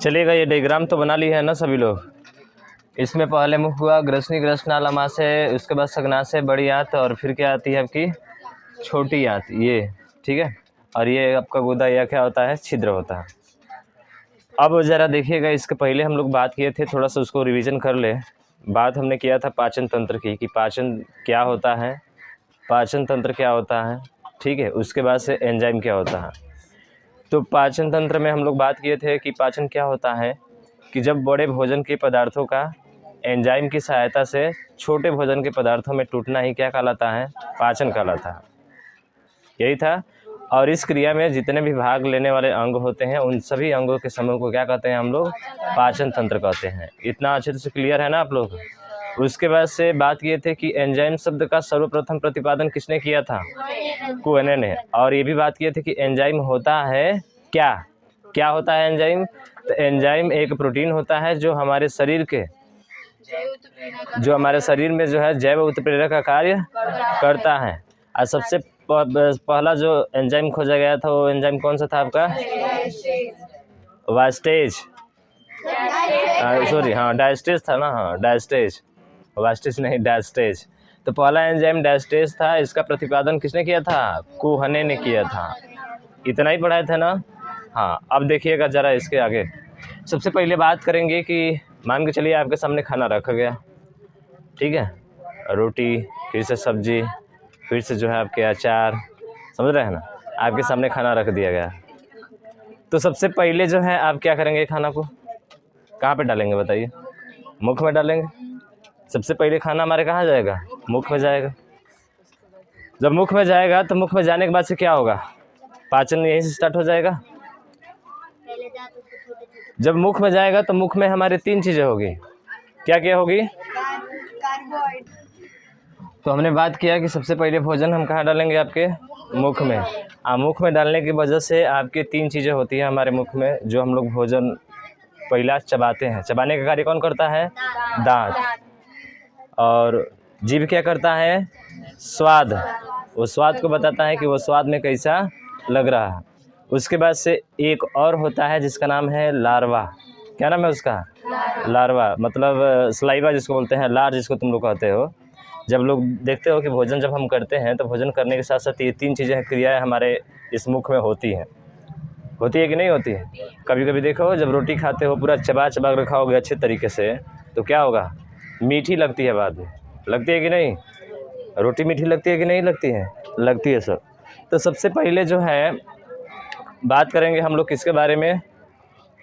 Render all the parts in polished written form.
चलिएगा, ये डायग्राम तो बना ली है ना सभी लोग। इसमें पहले मुख हुआ ग्रसनी ग्रसना लमा से, उसके बाद सगना से बड़ी आंत, और फिर क्या आती है आपकी छोटी आंत, ये ठीक है। और ये आपका गुदा या क्या होता है, छिद्र होता है। अब ज़रा देखिएगा, इसके पहले हम लोग बात किए थे, थोड़ा सा उसको रिवीजन कर ले। बात हमने किया था पाचन तंत्र की, कि पाचन क्या होता है, पाचन तंत्र क्या होता है, ठीक है। उसके बाद से एंजाइम क्या होता है। तो पाचन तंत्र में हम लोग बात किए थे कि पाचन क्या होता है, कि जब बड़े भोजन के पदार्थों का एंजाइम की सहायता से छोटे भोजन के पदार्थों में टूटना ही क्या कहलाता है, पाचन कहलाता है। यही था। और इस क्रिया में जितने भी भाग लेने वाले अंग होते हैं, उन सभी अंगों के समूह को क्या कहते हैं हम लोग, पाचन तंत्र कहते हैं। इतना अच्छे से क्लियर है ना आप लोग। उसके बाद से बात किए थे कि एंजाइम शब्द का सर्वप्रथम प्रतिपादन किसने किया था, कुएने ने। और ये भी बात किए थे कि एंजाइम होता है क्या, क्या होता है एंजाइम। तो एंजाइम एक प्रोटीन होता है जो हमारे शरीर के, जो हमारे शरीर में जो है जैव उत्प्रेरक का कार्य करता है। और सबसे पहला जो एंजाइम खोजा गया था, वो एंजाइम कौन सा था आपका, वास्टेज, सॉरी हाँ डायस्टेज था ना, हाँ डायस्टेज, वास्टेज नहीं डायस्टेज। तो पहला एंजाइम डायस्टेज था। इसका प्रतिपादन किसने किया था, कुहने ने किया था। इतना ही पढ़ाए थे ना। हाँ, अब देखिएगा ज़रा इसके आगे। सबसे पहले बात करेंगे कि मान के चलिए आपके सामने खाना रखा गया, ठीक है, रोटी, फिर से सब्जी, फिर से जो है आपके अचार, समझ रहे हैं ना। आपके सामने खाना रख दिया गया, तो सबसे पहले जो है आप क्या करेंगे, खाना को कहाँ पे डालेंगे बताइए, मुख में डालेंगे। सबसे पहले खाना हमारे कहाँ जाएगा, मुख में जाएगा। जब मुख में जाएगा तो मुख में जाने के बाद से क्या होगा, पाचन यहीं से स्टार्ट हो जाएगा। जब मुख में जाएगा तो मुख में हमारे तीन चीज़ें होगी। क्या क्या होगी, तो हमने बात किया कि सबसे पहले भोजन हम कहाँ डालेंगे, आपके मुख में। मुख में डालने की वजह से आपके तीन चीज़ें होती हैं हमारे मुख में, जो हम लोग भोजन पहला चबाते हैं। चबाने का कार्य कौन करता है, दांत। और जीभ क्या करता है, स्वाद, वो स्वाद को बताता है कि वो स्वाद में कैसा लग रहा है। उसके बाद से एक और होता है जिसका नाम है लार्वा। क्या नाम है उसका, लार्वा, मतलब सलाइवा जिसको बोलते हैं, लार जिसको तुम लोग कहते हो। जब लोग देखते हो कि भोजन जब हम करते हैं तो भोजन करने के साथ साथ ये तीन चीज़ें क्रियाएं हमारे इस मुख में होती हैं। होती है कि नहीं होती है। कभी कभी देखो, जब रोटी खाते हो पूरा चबा चबा कर खाओगे अच्छे तरीके से, तो क्या होगा, मीठी लगती है बाद में, लगती है कि नहीं, रोटी मीठी लगती है कि नहीं लगती है, लगती है सर। तो सबसे पहले जो है बात करेंगे हम लोग किसके बारे में,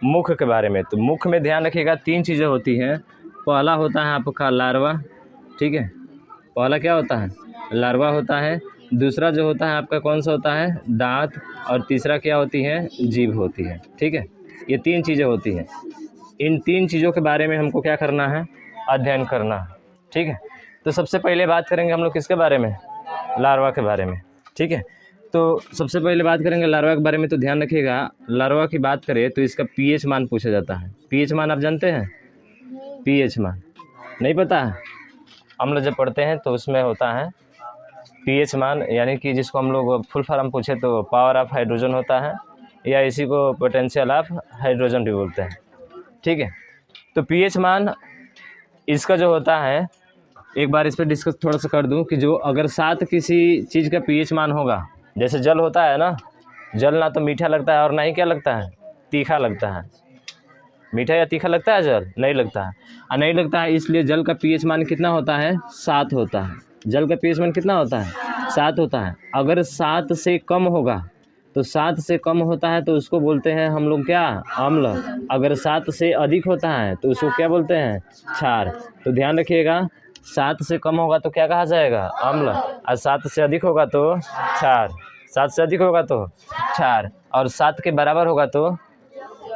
मुख के बारे में। तो मुख में ध्यान रखिएगा तीन चीज़ें होती हैं। पहला होता है आपका लार्वा, ठीक है, पहला क्या होता है, लार्वा होता है। दूसरा जो होता है आपका कौन सा होता है, दांत। और तीसरा क्या होती है, जीभ होती है, ठीक है। ये तीन चीज़ें होती हैं। इन तीन चीज़ों के बारे में हमको क्या करना है, अध्ययन करना है, ठीक है। तो सबसे पहले बात करेंगे हम लोग किसके बारे में, लार्वा के बारे में, ठीक है। तो सबसे पहले बात करेंगे लार्वा के बारे में। तो ध्यान रखिएगा, लार्वा की बात करें तो इसका पीएच मान पूछा जाता है। पीएच मान आप जानते हैं, पीएच मान नहीं पता है। हम लोग जब पढ़ते हैं तो उसमें होता है पीएच मान, यानी कि जिसको हम लोग फुल फॉर्म पूछे तो पावर ऑफ हाइड्रोजन होता है, या इसी को पोटेंशियल ऑफ हाइड्रोजन भी बोलते हैं, ठीक है। तो पीएच मान इसका जो होता है, एक बार इस पर डिस्कस थोड़ा सा कर दूं कि जो अगर साथ किसी चीज़ का पीएच मान होगा, जैसे जल होता है ना, जल ना तो मीठा लगता है और ना ही क्या लगता है, तीखा लगता है। मीठा या तीखा लगता है जल, नहीं लगता है। और नहीं लगता है, इसलिए जल का पीएच मान कितना होता है, 7 होता है। जल का पीएच मान कितना होता है, 7 होता है। अगर 7 से कम होगा, तो 7 से कम होता है तो उसको बोलते हैं हम लोग क्या, अम्ल। अगर 7 से अधिक होता है तो उसको क्या बोलते हैं, क्षार। तो ध्यान रखिएगा, 7 से कम होगा तो क्या कहा जाएगा, अम्ल। और 7 से अधिक होगा तो क्षार। 7 से अधिक होगा तो क्षार, और 7 के बराबर होगा तो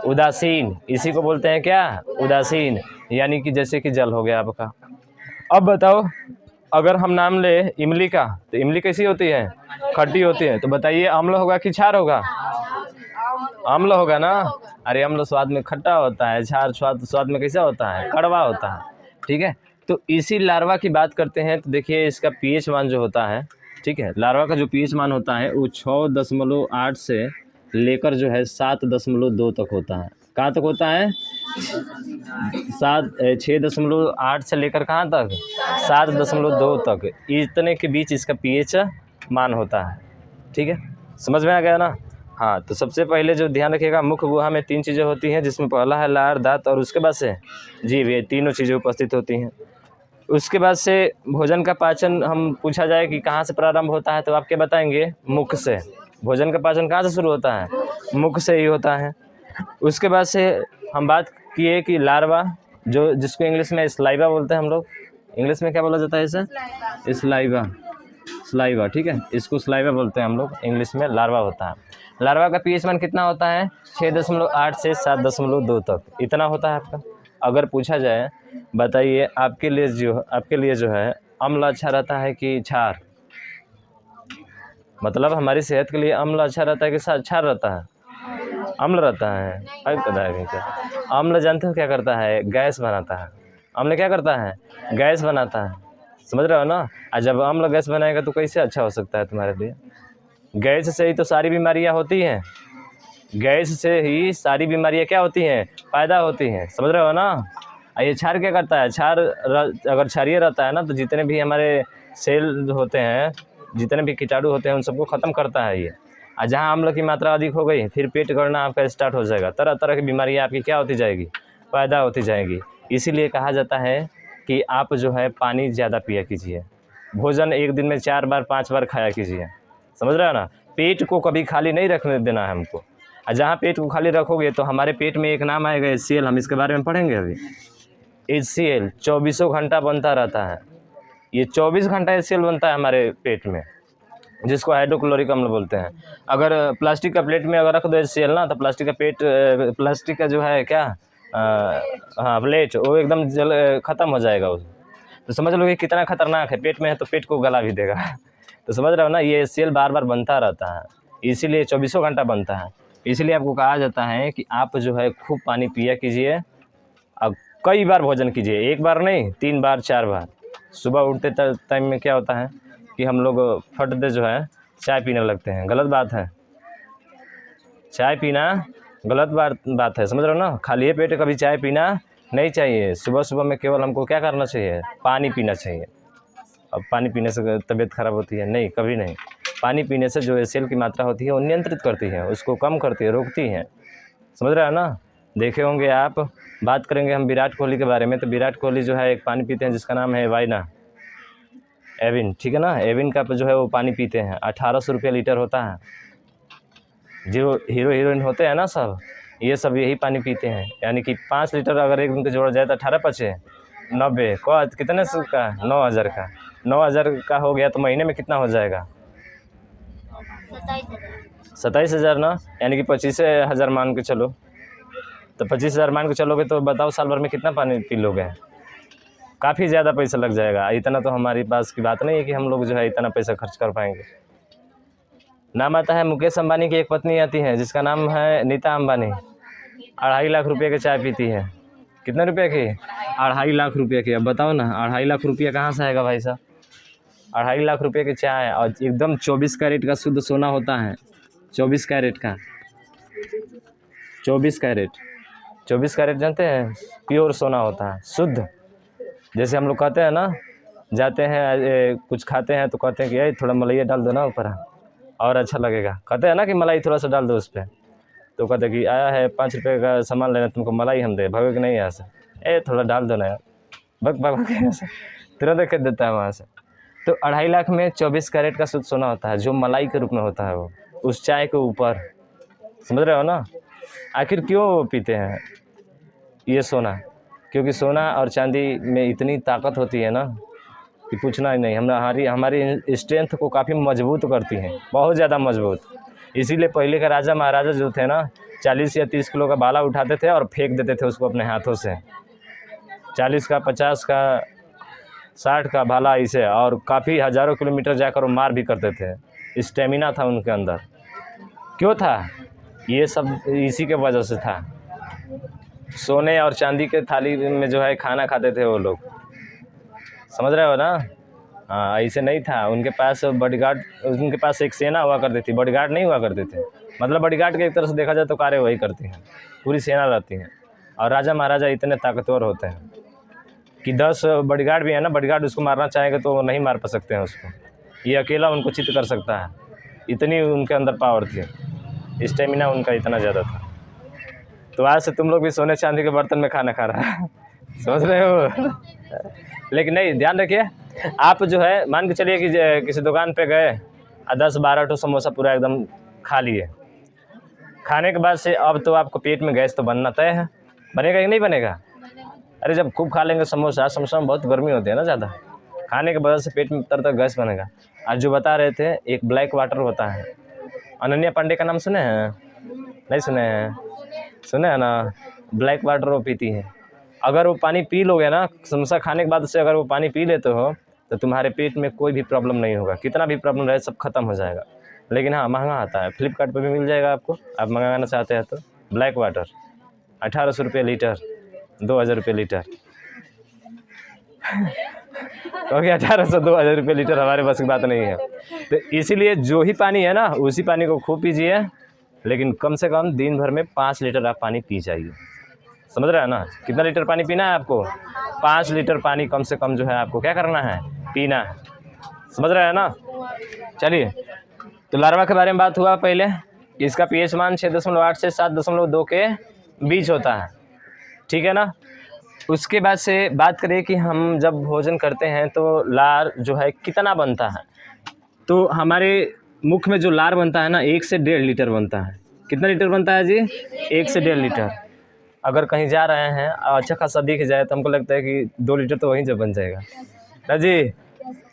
उदासीन। इसी को बोलते हैं क्या, उदासीन, यानी कि जैसे कि जल हो गया आपका। अब बताओ, अगर हम नाम ले इमली का, तो इमली कैसी होती है, खट्टी होती है। तो बताइए अम्ल होगा कि क्षार होगा, अम्ल होगा ना। अरे अम्ल स्वाद में खट्टा होता है, क्षार स्वाद में कैसा होता है, कड़वा होता है, ठीक है। तो इसी लार्वा की बात करते हैं। तो देखिए इसका पीएच मान जो होता है, ठीक है, लार्वा का जो पीएच मान होता है वो 6.8 से लेकर जो है 7.2 तक होता है। कहाँ तक होता है? 6.8 से लेकर कहाँ तक? 7.2 तक, इतने के बीच इसका पीएच मान होता है। ठीक है, समझ में आ गया ना? हाँ, तो सबसे पहले जो ध्यान रखिएगा, मुख्य गुहा में 3 चीज़ें होती हैं, जिसमें पहला है लार, दांत और उसके बाद से जीभ, ये तीनों चीज़ें उपस्थित होती हैं। उसके बाद से भोजन का पाचन हम पूछा जाए कि कहाँ से प्रारंभ होता है, तो आप क्या बताएंगे? मुख से। भोजन का पाचन कहाँ से शुरू होता है? मुख से ही होता है। उसके बाद से हम बात किए कि लार्वा, जो जिसको इंग्लिश में स्लाइवा बोलते हैं हम लोग। इंग्लिश में क्या बोला जाता है इसे? स्लाइवा। ठीक है, इसको स्लाइवा बोलते हैं हम लोग, इंग्लिश में लार्वा होता है। लार्वा का पीएच मान कितना होता है? 6.8 से 7.2 तक, इतना होता है आपका। अगर पूछा जाए, बताइए आपके लिए जो है अम्ल अच्छा रहता है कि क्षार? मतलब हमारी सेहत के लिए अम्ल अच्छा रहता है कि क्षार रहता है? अम्ल रहता है। अरे पता है क्या? अम्ल जानते हो क्या करता है? गैस बनाता है। अम्ल क्या करता है? गैस बनाता है। समझ रहे हो ना? और जब अम्ल गैस बनाएगा तो कैसे अच्छा हो सकता है तुम्हारे लिए? गैस से ही तो सारी बीमारियां होती हैं। गैस से ही सारी बीमारियां क्या होती हैं? पैदा होती हैं। समझ रहे हो ना? ये क्षार क्या करता है? अगर क्षारीय रहता है ना, तो जितने भी हमारे सेल होते हैं, जितने भी कीटाणु होते हैं, उन सबको ख़त्म करता है ये। और जहाँ अम्ल की मात्रा अधिक हो गई, फिर पेट गड़ना आपका स्टार्ट हो जाएगा। तरह तरह की बीमारियाँ आपकी क्या होती जाएगी? पैदा होती जाएगी। इसीलिए कहा जाता है कि आप जो है पानी ज़्यादा पिया कीजिए। भोजन एक दिन में 4 बार 5 बार खाया कीजिए। समझ रहे हो ना? पेट को कभी खाली नहीं रखने देना है हमको। और जहाँ पेट को खाली रखोगे तो हमारे पेट में एक नाम आएगा HCl, हम इसके बारे में पढ़ेंगे अभी। HCl 24 घंटा बनता रहता है। ये 24 घंटा HCl बनता है हमारे पेट में, जिसको हाइड्रोक्लोरिक अम्ल बोलते हैं। अगर प्लास्टिक का प्लेट में अगर रख दो HCl ना, तो प्लास्टिक का जो है क्या, हाँ प्लेट, वो एकदम ख़त्म हो जाएगा उस। तो समझ लो कि कितना खतरनाक है। पेट में है तो पेट को गला भी देगा। तो समझ रहे हो ना? ये HCl बार बार बनता रहता है, इसीलिए 24 घंटा बनता है। इसीलिए आपको कहा जाता है कि आप जो है खूब पानी पिया कीजिए। अब कई बार भोजन कीजिए, एक बार नहीं, 3 बार 4 बार। सुबह उठते टाइम में क्या होता है कि हम लोग फट दे जो है चाय पीने लगते हैं। गलत बात है, चाय पीना गलत बात है। समझ रहे हो ना? खाली पेट कभी चाय पीना नहीं चाहिए। सुबह सुबह में केवल हमको क्या करना चाहिए? पानी पीना चाहिए। अब पानी पीने से तबीयत खराब होती है? नहीं, कभी नहीं। पानी पीने से जो HCl की मात्रा होती है वो नियंत्रित करती है, उसको कम करती है, रोकती है। समझ रहे हो ना? देखे होंगे आप। बात करेंगे हम विराट कोहली के बारे में, तो विराट कोहली जो है एक पानी पीते हैं जिसका नाम है वाइना एविन। ठीक है ना? एविन का जो है वो पानी पीते हैं, 1800 रुपये लीटर होता है। जो हीरो हीरोइन होते हैं ना सब, ये सब यही पानी पीते हैं। यानी कि 5 लीटर अगर एक दिन को जोड़ा जाए तो 18 पचे 90 को कितने का? 9000 का। 9000 का हो गया तो महीने में कितना हो जाएगा? 27,000 ना, यानी कि 25,000 मान के चलो। तो 25,000 मान के चलोगे तो बताओ साल भर में कितना पानी पी लोगे? काफ़ी ज़्यादा पैसा लग जाएगा। इतना तो हमारे पास की बात नहीं है कि हम लोग जो है इतना पैसा खर्च कर पाएंगे। नाम आता है मुकेश अंबानी की एक पत्नी आती है जिसका नाम है नीता अंबानी। 2.5 लाख रुपये की चाय पीती है। कितने रुपये की? 2.5 लाख रुपये की। अब बताओ ना, 2.5 लाख रुपया कहाँ से आएगा भाई साहब? 2.5 लाख रुपये की चाय, और एकदम 24 कैरेट का शुद्ध सोना होता है। 24 कैरेट का, 24 कैरेट, 24 कैरेट जानते हैं? प्योर सोना होता है, शुद्ध। जैसे हम लोग कहते हैं ना, जाते हैं कुछ खाते हैं तो कहते हैं कि ये थोड़ा मलाइया डाल दो ना ऊपर, और अच्छा लगेगा। कहते हैं ना कि मलाई थोड़ा सा डाल दो उस पर, तो कहते हैं कि आया है 5 रुपये का सामान लेना, तुमको मलाई हम दे, भगोगे नहीं यहाँ से, थोड़ा डाल दो ना यार, भग यहाँ से, तुरंत खरीद देता है वहाँ से। तो 2.5 लाख में 24 कैरेट का शुद्ध सोना होता है, जो मलाई के रूप में होता है वो उस चाय के ऊपर। समझ रहे हो ना? आखिर क्यों पीते हैं ये सोना? क्योंकि सोना और चांदी में इतनी ताकत होती है ना कि पूछना ही नहीं। हमारी स्ट्रेंथ को काफ़ी मजबूत करती हैं, बहुत ज़्यादा मजबूत। इसीलिए पहले का राजा महाराजा जो थे ना, 40 या 30 किलो का भाला उठाते थे और फेंक देते थे उसको अपने हाथों से। 40 का, 50 का, 60 का भाला इसे, और काफ़ी हज़ारों किलोमीटर जाकर वो मार भी करते थे। स्टेमिना था उनके अंदर। क्यों था? ये सब इसी के वजह से था। सोने और चांदी के थाली में जो है खाना खाते थे वो लोग। समझ रहे हो ना? हाँ, ऐसे नहीं था। उनके पास बॉडीगार्ड, उनके पास एक सेना हुआ करती थी, बॉडीगार्ड नहीं हुआ करते थे। मतलब बॉडीगार्ड के एक तरह से देखा जाए तो कार्य वही करती हैं, पूरी सेना रहती है। और राजा महाराजा इतने ताकतवर होते हैं कि 10 बॉडीगार्ड भी है ना, बॉडीगार्ड उसको मारना चाहेंगे तो नहीं मार पा सकते हैं उसको, ये अकेला उनको चित्त कर सकता है, इतनी उनके अंदर पावर थी, स्टेमिना उनका इतना ज़्यादा था। तो आज से तुम लोग भी सोने चांदी के बर्तन में खाना खा रहा है समझ रहे हो लेकिन नहीं, ध्यान रखिए, आप जो है मान के चलिए कि किसी दुकान पे गए और 10-12 ठो समोसा पूरा एकदम खा लिए, खाने के बाद से अब तो आपको पेट में गैस तो बनना तय है, बनेगा कि नहीं बनेगा? अरे जब खूब खा लेंगे समोसा, समोसा में बहुत गर्मी होती है ना ज़्यादा, खाने के वजह से पेट में तरह गैस बनेगा। आज जो बता रहे थे एक ब्लैक वाटर होता है, अनन्या पांडे का नाम सुने हैं? नहीं सुने हैं? सुने हैं ना, ब्लैक वाटर वो पीती है। अगर वो पानी पी लोगे ना समोसा खाने के बाद से, अगर वो पानी पी लेते हो तो तुम्हारे पेट में कोई भी प्रॉब्लम नहीं होगा, कितना भी प्रॉब्लम रहे सब खत्म हो जाएगा। लेकिन हाँ महंगा आता है, फ्लिपकार्ट पर भी मिल जाएगा आपको, आप मंगाना चाहते हैं तो। ब्लैक वाटर 1800 रुपये लीटर, 2000 रुपये लीटर क्योंकि 1800-2000 रुपये लीटर हमारे बस की बात नहीं है। तो इसीलिए जो ही पानी है ना उसी पानी को खूब पीजिए, लेकिन कम से कम दिन भर में 5 लीटर आप पानी पी जाइए। समझ रहे हैं ना, कितना लीटर पानी पीना है आपको? 5 लीटर पानी कम से कम जो है आपको क्या करना है, पीना है। समझ रहे हैं ना। चलिए, तो लार्वा के बारे में बात हुआ पहले, इसका पीएच मान 6.8 से 7.2 के बीच होता है, ठीक है ना। उसके बाद से बात करें कि हम जब भोजन करते हैं तो लार जो है कितना बनता है, तो हमारे मुख में जो लार बनता है ना 1 से 1.5 लीटर बनता है। कितना लीटर बनता है जी? 1 से 1.5 लीटर। अगर कहीं जा रहे हैं और अच्छा खासा दिख जाए तो हमको लगता है कि 2 लीटर तो वहीं जब बन जाएगा ना जी।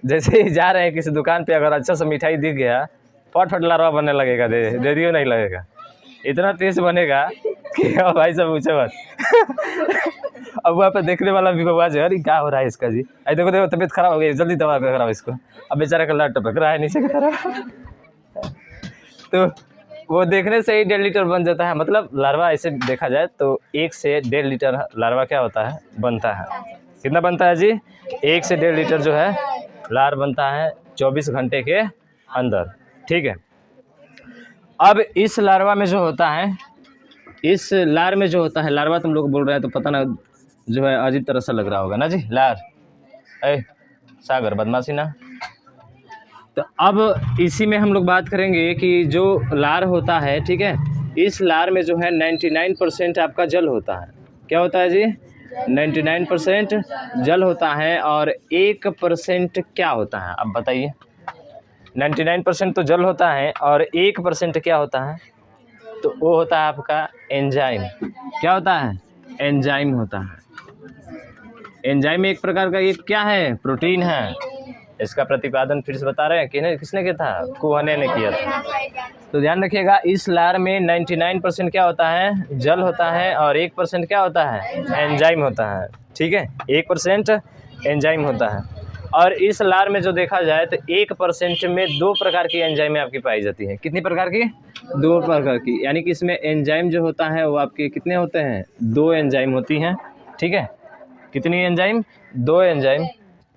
जैसे ही जा रहे हैं किसी दुकान पे, अगर अच्छा सा मिठाई दिख गया, फट लार्वा बनने लगेगा, देरियो नहीं लगेगा, इतना तेज बनेगा कि अब भाई सब पूछे बात अब वहाँ पे देखने वाला भी बवाज है, अरे क्या हो रहा है इसका जी, अरे देखो देखो तबीयत खराब हो गई, जल्दी दवा कराओ इसको। अब बेचारा का लाट टपक रहा है नीचे की तरफ तो वो देखने से ही 1.5 लीटर बन जाता है। मतलब लार्वा ऐसे देखा जाए तो 1 से 1.5 लीटर लार्वा क्या होता है, बनता है। कितना बनता है जी? 1 से 1.5 लीटर जो है लार बनता है 24 घंटे के अंदर, ठीक है। अब इस लार्वा में जो होता है, इस लार में जो होता है, लार्वा तुम लोग बोल रहे हैं तो पता ना जो है अजीब तरह से लग रहा होगा ना जी, लार सागर बदमाशी ना। तो अब इसी में हम लोग बात करेंगे कि जो लार होता है, ठीक है, इस लार में जो है 99% आपका जल होता है। क्या होता है जी? 99% जल होता है और 1% क्या होता है, अब बताइए। 99% तो जल होता है और 1% क्या होता है? तो वो होता है आपका एंजाइम। क्या होता है? एंजाइम होता है। एंजाइम एक प्रकार का एक क्या है, प्रोटीन है। इसका प्रतिपादन फिर से बता रहे हैं कि किसने किया था? कुहने ने किया था। तो ध्यान रखिएगा, इस लार में 99% क्या होता है, जल होता है और 1% क्या होता है, एंजाइम होता है, ठीक है। 1% एंजाइम होता है। और इस लार में जो देखा जाए तो 1% में 2 प्रकार की एंजाइमें आपकी पाई जाती हैं। कितनी प्रकार की? 2 प्रकार की, यानी कि इसमें एंजाइम जो होता है वो आपके कितने होते हैं, 2 एंजाइम होती हैं, ठीक है। कितनी एंजाइम? 2 एंजाइम।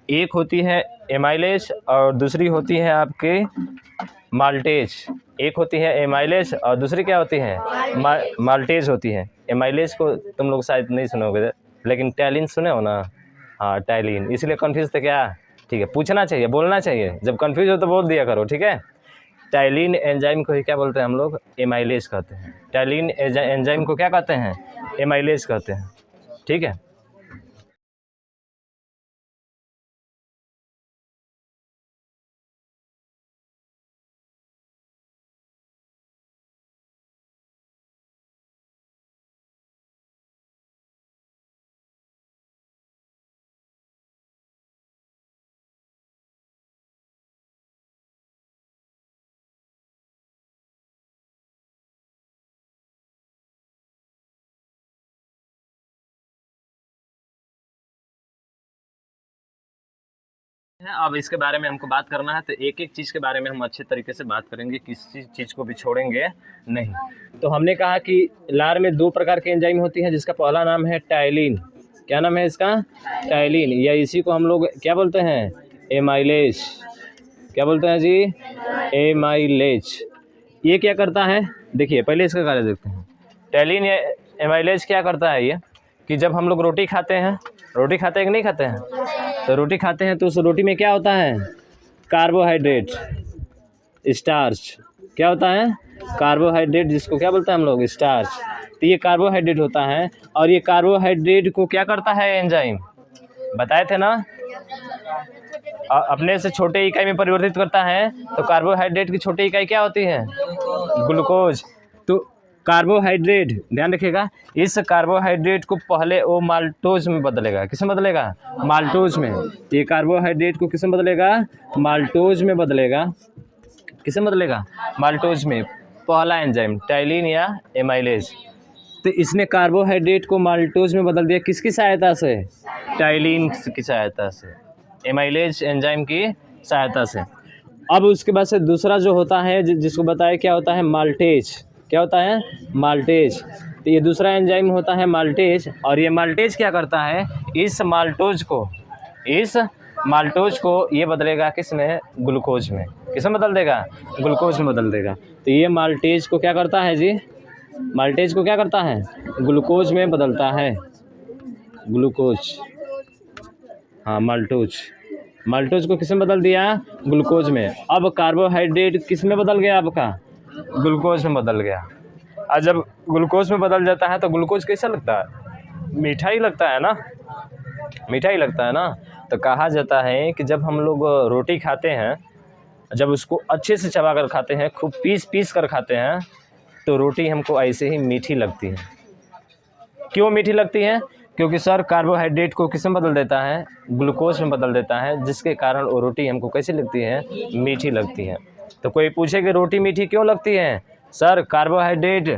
एक होती है एमाइलेज और दूसरी होती है आपके माल्टेज। एक होती है एमाइलेज और दूसरी क्या होती है, माल्टेज होती है। एमाइलेज को तुम लोग शायद नहीं सुनोगे, लेकिन टैलिन सुने हो ना? हाँ टैलिन, इसलिए कन्फ्यूज थे क्या? ठीक है, पूछना चाहिए, बोलना चाहिए, जब कन्फ्यूज हो तो बोल दिया करो, ठीक है। टैलिन एंजाइम को ही क्या बोलते हैं हम लोग? एमाइलेज कहते हैं। टैलिन एंजाइम को क्या कहते हैं? एमाइलेज कहते हैं, ठीक है। अब इसके बारे में हमको बात करना है, तो एक एक चीज़ के बारे में हम अच्छे तरीके से बात करेंगे, किसी चीज़ को भी छोड़ेंगे नहीं। तो हमने कहा कि लार में 2 प्रकार की एंजाइम होती हैं, जिसका पहला नाम है टाइलिन। क्या नाम है इसका? टाइलिन, या इसी को हम लोग क्या बोलते हैं? एमाइलेज। क्या बोलते हैं जी? एमाइलेज। ये क्या करता है, देखिए पहले इसका कार्य देखते हैं। टैलिन या एमाइलेज क्या करता है ये, कि जब हम लोग रोटी खाते हैं, रोटी खाते हैं कि नहीं खाते हैं, तो रोटी खाते हैं तो उस रोटी में क्या होता है, कार्बोहाइड्रेट, स्टार्च। क्या होता है, कार्बोहाइड्रेट, जिसको क्या बोलते हैं हम लोग, स्टार्च। तो ये कार्बोहाइड्रेट होता है, और ये कार्बोहाइड्रेट को क्या करता है एंजाइम, बताए थे ना, अपने से छोटे इकाई में परिवर्तित करता है। तो कार्बोहाइड्रेट की छोटी इकाई क्या होती है, ग्लूकोज। तो कार्बोहाइड्रेट ध्यान रखिएगा, इस कार्बोहाइड्रेट को पहले वो माल्टोज में बदलेगा, किसमें बदलेगा, माल्टोज में। ये कार्बोहाइड्रेट को किसमें बदलेगा, माल्टोज में बदलेगा, किसमें बदलेगा, माल्टोज में। पहला एंजाइम टाइलिन या एमाइलेज। तो इसने कार्बोहाइड्रेट को माल्टोज में बदल दिया, किसकी सहायता से, टाइलिन की सहायता से, एमाइलेज एंजाइम की सहायता से। अब उसके बाद से दूसरा जो होता है, जिसको बताया क्या होता है, माल्टेज। क्या होता है, माल्टेज। तो ये दूसरा एंजाइम होता है माल्टेज, और ये माल्टेज क्या करता है, इस माल्टोज को ये बदलेगा किस में, ग्लूकोज में। किस में बदल देगा, ग्लूकोज में बदल देगा। तो ये माल्टेज को क्या करता है जी, माल्टेज को क्या करता है, ग्लूकोज में बदलता है, ग्लूकोज, हाँ माल्टोज। माल्टोज को किस में बदल दिया, ग्लूकोज में। अब कार्बोहाइड्रेट किस में बदल गया, आपका ग्लूकोज में बदल गया। और जब ग्लूकोज में बदल जाता है तो ग्लूकोज कैसा लगता है, मीठा ही लगता है ना, मीठा ही लगता है ना। तो कहा जाता है कि जब हम लोग रोटी खाते हैं, जब उसको अच्छे से चबा कर खाते हैं, खूब पीस कर खाते हैं, तो रोटी हमको ऐसे ही मीठी लगती है। क्यों मीठी लगती है, क्योंकि सर कार्बोहाइड्रेट को किस में बदल देता है, ग्लूकोज में बदल देता है, जिसके कारण वो रोटी हमको कैसी लगती है, मीठी लगती है। तो कोई पूछे कि रोटी मीठी क्यों लगती है, सर कार्बोहाइड्रेट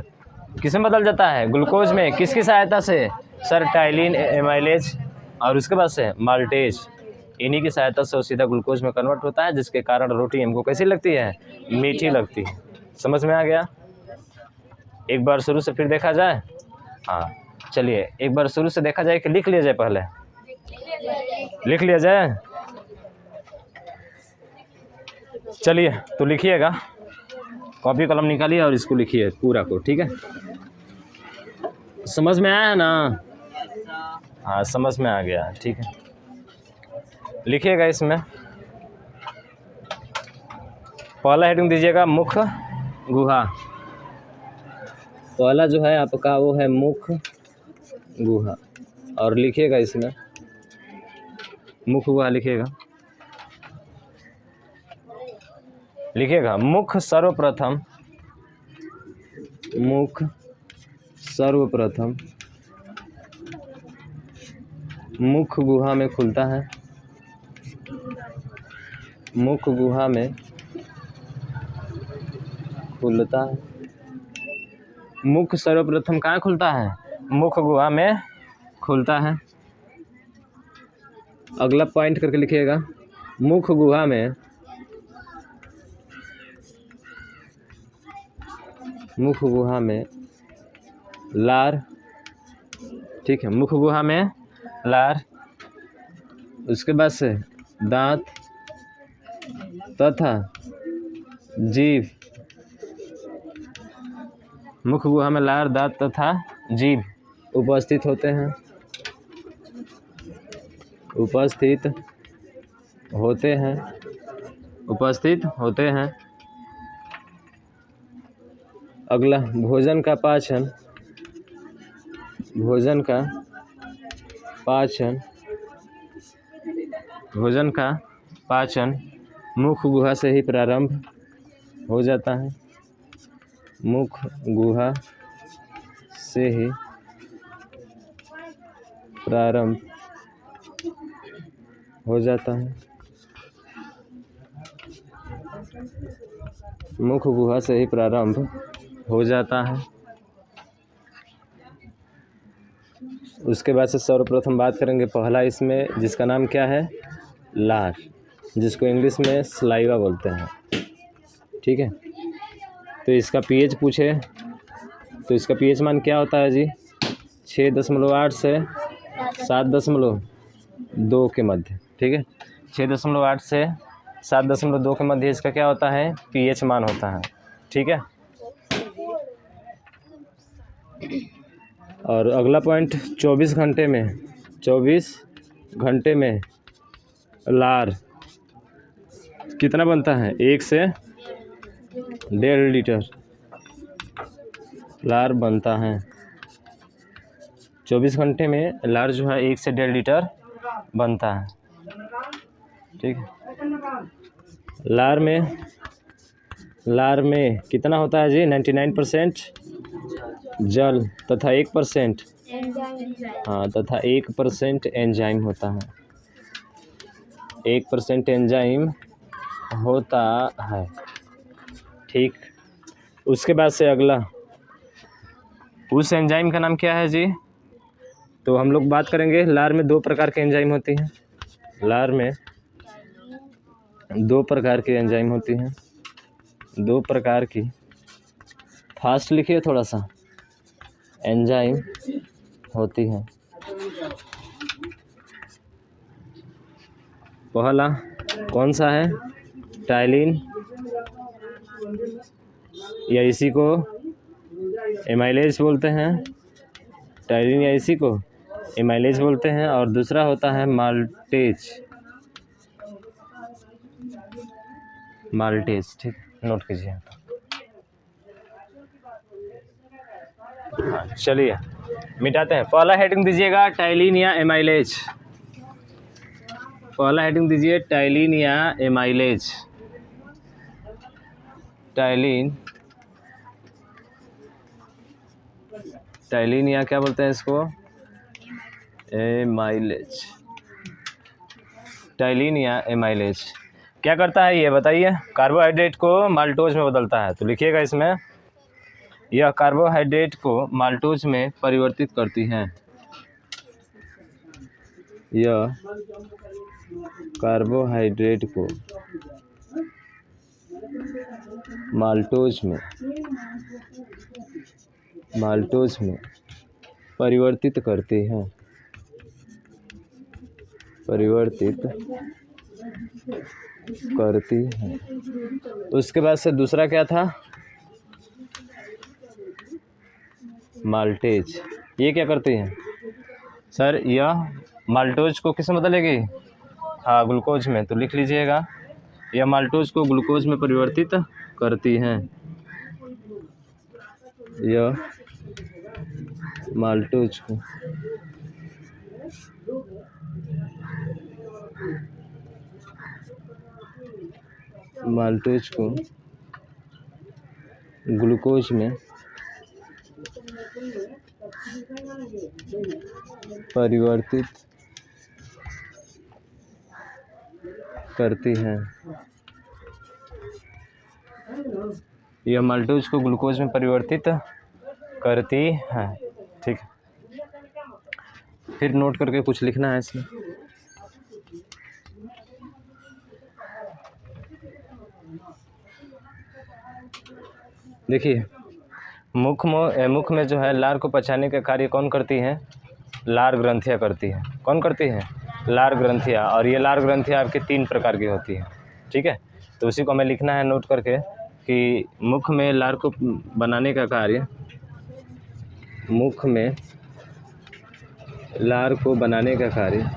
किस में बदल जाता है, ग्लूकोज में। किसकी सहायता से, सर टाइलिन, एमाइलेज, और उसके बाद से माल्टेज, इन्हीं की सहायता से वो सीधा ग्लूकोज में कन्वर्ट होता है, जिसके कारण रोटी हमको कैसी लगती है, मीठी लगती है। समझ में आ गया। एक बार शुरू से फिर देखा जाए, हाँ चलिए एक बार शुरू से देखा जाए कि लिख लिया जाए, पहले लिख लिया जाए। चलिए तो लिखिएगा, कॉपी कलम निकालिए और इसको लिखिए पूरा को, ठीक है। समझ में आया है ना, हाँ समझ में आ गया, ठीक है। लिखिएगा इसमें, पहला हेडिंग दीजिएगा मुख गुहा। पहला जो है आपका वो है मुख गुहा, और लिखिएगा इसमें मुख गुहा, लिखिएगा मुख सर्वप्रथम, मुख सर्वप्रथम मुख गुहा में खुलता है, मुख गुहा में खुलता है। मुख सर्वप्रथम कहाँ खुलता है, मुख गुहा में खुलता है। अगला पॉइंट करके लिखिएगा, मुख गुहा में, मुख गुहा में लार, ठीक है, मुख गुहा में लार, उसके बाद से दांत तथा जीभ, मुख गुहा में लार, दांत तथा जीभ उपस्थित होते हैं, उपस्थित होते हैं, उपस्थित होते हैं। अगला भोजन का पाचन, भोजन का पाचन, भोजन का पाचन मुख गुहा से ही प्रारंभ हो जाता है, मुख गुहा से ही प्रारंभ हो जाता है, मुख गुहा से ही प्रारंभ हो जाता है। उसके बाद से सर्वप्रथम बात करेंगे पहला इसमें, जिसका नाम क्या है, लार, जिसको इंग्लिश में सलाइवा बोलते हैं, ठीक है। तो इसका पीएच पूछे तो इसका पीएच मान क्या होता है जी, 6.8 से 7.2 के मध्य, ठीक है। 6.8 से 7.2 के मध्य इसका क्या होता है, पीएच मान होता है, ठीक है। और अगला पॉइंट 24 घंटे में लार कितना बनता है? 1 से 1.5 लीटर लार बनता है। 24 घंटे में लार जो है 1 से 1.5 लीटर बनता है। ठीक है। लार में कितना होता है जी? 99% जल तथा 1% तथा 1% एंजाइम होता है। 1% एंजाइम होता है। ठीक। उसके बाद से अगला, उस एंजाइम का नाम क्या है जी? तो हम लोग बात करेंगे, लार में 2 प्रकार के एंजाइम होती हैं। लार में 2 प्रकार की एंजाइम होती हैं। 2 प्रकार की, फास्ट लिखिए थोड़ा सा, एंजाइम होती है। पहला कौन सा है? टाइलिन, या इसी को एमाइलेज बोलते हैं। टाइलिन या इसी को एमाइलेज बोलते हैं। और दूसरा होता है माल्टेज। ठीक, नोट कीजिए। हाँ, चलिए मिटाते हैं। पहला हेडिंग दीजिएगा टाइलिन या एमाइलेज। पहला हेडिंग दीजिए टाइलिन या एमाइलेज। टाइलिन या क्या बोलते हैं इसको? एमाइलेज। टाइलिन या एमाइलेज क्या करता है ये बताइए? कार्बोहाइड्रेट को माल्टोज में बदलता है। तो लिखिएगा इसमें, यह कार्बोहाइड्रेट को माल्टोज में परिवर्तित करती हैं। यह कार्बोहाइड्रेट को माल्टोज में परिवर्तित करती हैं। उसके बाद से दूसरा क्या था? माल्टेज। ये क्या करती हैं सर? यह माल्टोज को किस में बदलेगी? हाँ, ग्लूकोज में। तो लिख लीजिएगा, यह माल्टोज को ग्लूकोज में परिवर्तित करती हैं। यह माल्टोज को ग्लूकोज में परिवर्तित करती हैं। यह माल्टोज को ग्लूकोज में परिवर्तित करती है। ठीक है, फिर नोट करके कुछ लिखना है इसमें। देखिए, मुख में जो है लार को पचाने का कार्य कौन करती हैं? लार ग्रंथियाँ करती हैं। कौन करती हैं? लार ग्रंथियाँ। और ये लार ग्रंथियाँ आपकी 3 प्रकार की होती हैं। ठीक है, तो उसी को हमें लिखना है नोट करके कि मुख में लार को बनाने का कार्य, मुख में लार को बनाने का कार्य,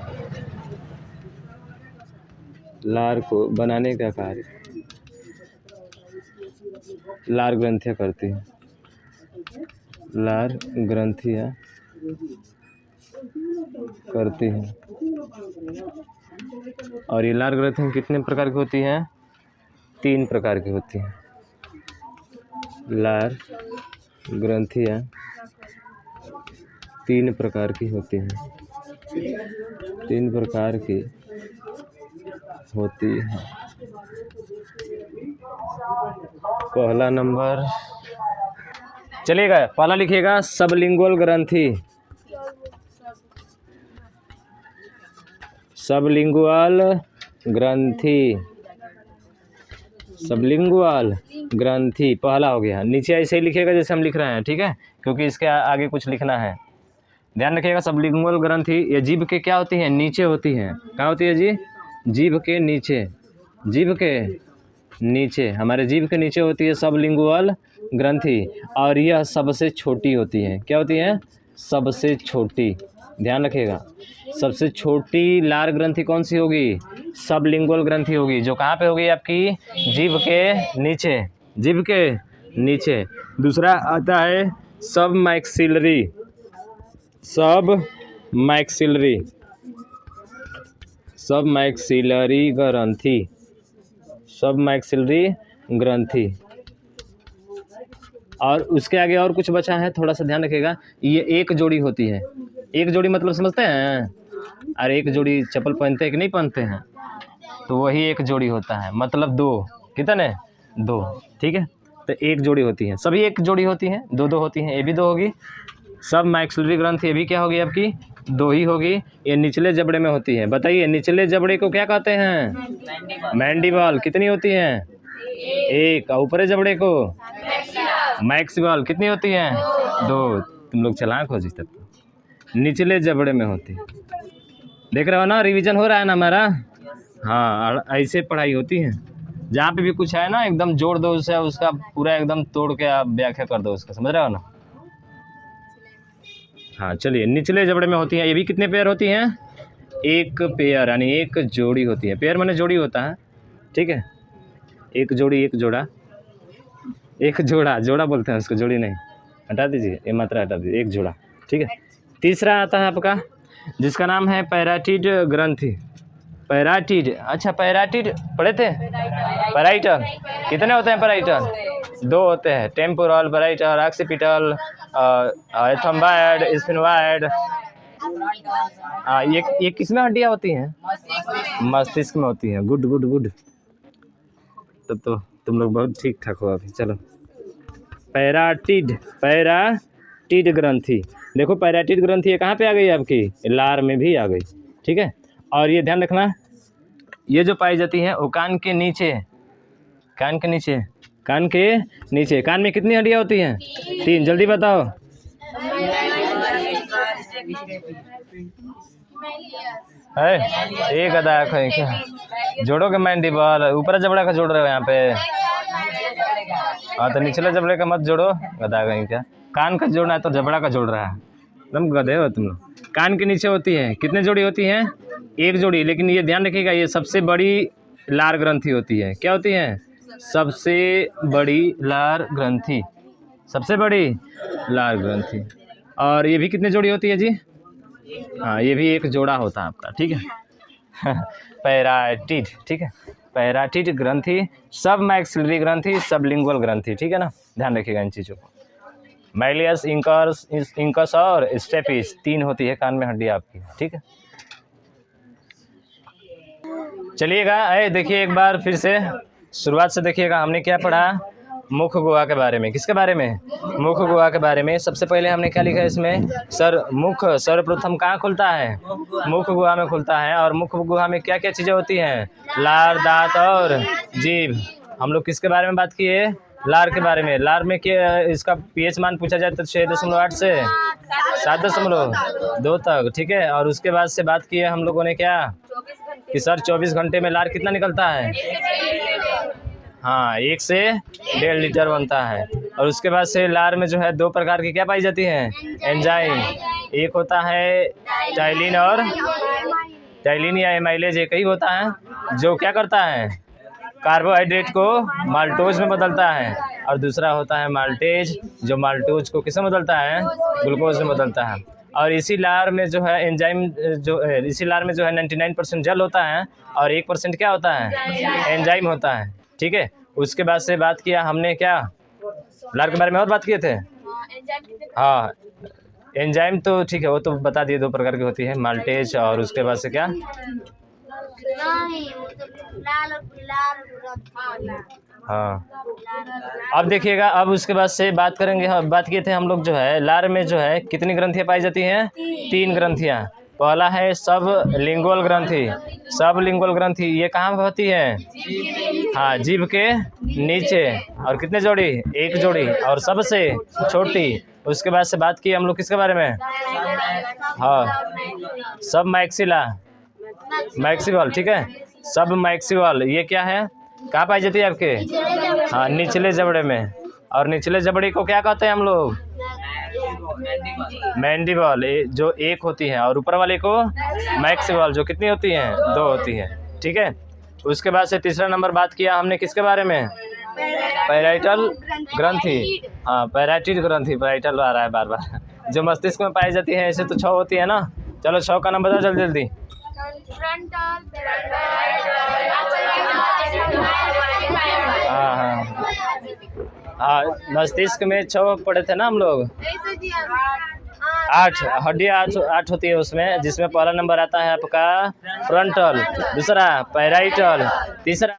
लार ग्रंथियाँ करती हैं। लार ग्रंथियाँ करती हैं। और ये लार ग्रंथियाँ कितने प्रकार की होती हैं? 3 प्रकार की होती हैं। लार ग्रंथियाँ 3 प्रकार की होती हैं। 3 प्रकार की होती हैं। पहला नंबर, चलिएगा पहला लिखिएगा सबलिंगुअल ग्रंथि। सबलिंगुअल ग्रंथि पहला हो गया। नीचे ऐसे ही लिखिएगा जैसे हम लिख रहे हैं। ठीक है, क्योंकि इसके आगे कुछ लिखना है। ध्यान रखिएगा, सबलिंगुअल ग्रंथि ये जीभ के क्या होती हैं? नीचे होती हैं। कहाँ होती है जी? जीभ के नीचे। जीभ के नीचे, हमारे जीभ के नीचे होती है सबलिंगुअल ग्रंथि, और यह सबसे छोटी होती है। क्या होती है? सबसे छोटी, ध्यान रखिएगा। सबसे छोटी लार ग्रंथि कौन सी होगी? सबलिंगुअल ग्रंथि होगी, जो कहाँ पे होगी? आपकी जीभ के नीचे, जीभ के नीचे। दूसरा आता है सब मैक्सिलरी, सब मैक्सिलरी, सब मैक्सिलरी ग्रंथि, सब मैक्सिलरी ग्रंथि। और उसके आगे और कुछ बचा है, थोड़ा सा ध्यान रखिएगा। ये एक जोड़ी होती है। एक जोड़ी मतलब समझते हैं? अरे एक जोड़ी चप्पल पहनते हैं कि नहीं पहनते हैं? तो वही एक जोड़ी होता है, मतलब दो। कितने? दो, ठीक है। तो एक जोड़ी होती है, सभी एक जोड़ी होती हैं, दो दो होती हैं। ये भी दो होगी। सब मैक्सिलरी ग्रंथि ये भी क्या होगी आपकी? दो ही होगी। ये निचले जबड़े में होती है। बताइए निचले जबड़े को क्या कहते हैं? मैंडिबल। कितनी होती हैं? एक। और ऊपरी जबड़े को? मैक्सिबल। कितनी होती हैं? दो। तुम लोग चालाक हो जी तब। निचले जबड़े में होती है। देख रहे हो ना, रिवीजन हो रहा है ना हमारा? हाँ, ऐसे पढ़ाई होती है। जहाँ पे भी कुछ है ना, एकदम जोड़ दो उसे, उसका पूरा एकदम तोड़ के आप व्याख्या कर दो उसका। समझ रहे हो ना? हाँ चलिए, निचले जबड़े में होती हैं। ये भी कितने पेयर होती हैं? एक पेयर, यानी एक जोड़ी होती है। पेयर माने जोड़ी होता है, ठीक है। एक जोड़ी, एक जोड़ा, एक जोड़ा, जोड़ा बोलते हैं उसको, जोड़ी नहीं। हटा दीजिए, ये मात्रा हटा दीजिए, एक जोड़ा, ठीक है। तीसरा आता है आपका, जिसका नाम है पैराटिड ग्रंथि। पैराटिड, अच्छा पैराटिड पढ़े थे? पैराइटल। कितने होते हैं पैराइटल? दो होते हैं, टेम्पोरल पैराइटल, ऑक्सीपिटल, थंबाइड, स्फिनोइड। ये किसमें हड्डियाँ होती हैं? मस्तिष्क में होती हैं। गुड गुड गुड, तब तो तुम लोग बहुत ठीक ठाक हो अभी। चलो, पैराटिड, पैराटिड ग्रंथि। देखो पैराटिड ग्रंथि ये कहाँ पे आ गई आपकी? लार में भी आ गई, ठीक है। और ये ध्यान रखना, ये जो पाई जाती है वो कान के नीचे, कान के नीचे, कान के नीचे। कान में कितनी हड्डियाँ होती हैं? 3। जल्दी बताओ। है एक अदा है क्या? जोड़ोगे मैंडिबल, ऊपर जबड़ा का जोड़ रहे हो यहाँ पे। हाँ तो निचले जबड़े का मत जोड़ो, गधा कहीं क्या। कान का जोड़ना है तो जबड़ा का जोड़ रहा है, एकदम गधे हो तुम लोग। कान के नीचे होती है, कितने जोड़ी होती हैं? एक जोड़ी। लेकिन ये ध्यान रखिएगा, ये सबसे बड़ी लार ग्रंथि होती है। क्या होती है? सबसे बड़ी लार ग्रंथि, सबसे बड़ी लार ग्रंथि। और ये भी कितने जोड़ी होती है जी? हाँ, ये भी एक जोड़ा होता है आपका, ठीक है। पैराटिड, ठीक है। पैराटिड ग्रंथि, सब मैक्सिलरी ग्रंथि, सब लिंगुअल ग्रंथि, ठीक है ना। ध्यान रखिएगा इन चीज़ों को। मैलियस, इंकस और स्टेपिस, 3 होती है कान में हड्डी आपकी, ठीक है। चलिएगा, अरे देखिए एक बार फिर से शुरुआत से देखिएगा, हमने क्या पढ़ा? मुख गुहा के बारे में। किसके बारे में? मुख गुहा के बारे में। सबसे पहले हमने क्या लिखा है इसमें? सर मुख सर्वप्रथम कहाँ खुलता है? मुख गुहा में खुलता है। और मुख गुहा में क्या क्या चीज़ें होती हैं? लार, दांत और जीभ। हम लोग किसके बारे में बात किए? लार के बारे में। लार में क्या इसका पीएच मान पूछा जाए तो 6.8 से 7.2 तक, ठीक है। और उसके बाद से बात की है हम लोगों ने क्या कि सर 24 घंटे में लार कितना निकलता है? हाँ, 1 से 1.5 लीटर बनता है। और उसके बाद से लार में जो है 2 प्रकार की क्या पाई जाती हैं? एंजाइम। एक होता है टाइलिन और टाइलिन या एमाइलेज, एक ही होता है जो क्या करता है? कार्बोहाइड्रेट को माल्टोज में बदलता है। और दूसरा होता है माल्टेज, जो माल्टोज को किसमें बदलता है? ग्लूकोज में बदलता है। और इसी लार में जो है एंजाइम इसी लार में जो है 99% जल होता है और 1% क्या होता है? एंजाइम होता है, ठीक है। उसके बाद से बात किया हमने क्या? लार के बारे में और बात किए थे। हाँ, एंजाइम तो ठीक है, वो तो बता दिए 2 प्रकार की होती है, माल्टेज और उसके बाद से क्या? हाँ, अब देखिएगा, अब उसके बाद से बात करेंगे। बात किए थे हम लोग जो है लार में जो है कितनी ग्रंथियाँ पाई जाती हैं? 3 ग्रंथियाँ। पहला है सब लिंगुअल ग्रंथि। सब लिंगुअल ग्रंथि ये कहाँ पर होती है? हाँ, जीभ के नीचे। और कितने जोड़ी? एक जोड़ी। और सबसे छोटी। उसके बाद से बात की हम लोग किसके बारे में? हाँ, सब मैक्सिला, मैक्सिबल, ठीक है। सब मैक्सिबल ये क्या है? कहाँ पाई जाती है आपके? हाँ, निचले जबड़े में। और निचले जबड़े को क्या कहते हैं हम लोग? मैंडिबल, जो एक होती है, और ऊपर वाले को मैक्सिबल, जो कितनी होती हैं? 2 होती है। ठीक है। उसके बाद से तीसरा नंबर बात किया हमने किसके बारे में? पैराइटल ग्रंथि। हाँ, पैराइटिड ग्रंथि, पैराइटल आ रहा है बार बार, जो मस्तिष्क में पाई जाती है। ऐसे तो 6 होती है ना। चलो 6 का नंबर बताओ जल्दी जल्दी। हाँ हाँ हाँ, मस्तिष्क में 6 पढ़े थे ना हम लोग। 8 हड्डियाँ 8 होती है उसमें, जिसमें पहला नंबर आता है आपका फ्रंटल, दूसरा पैराइटल, तीसरा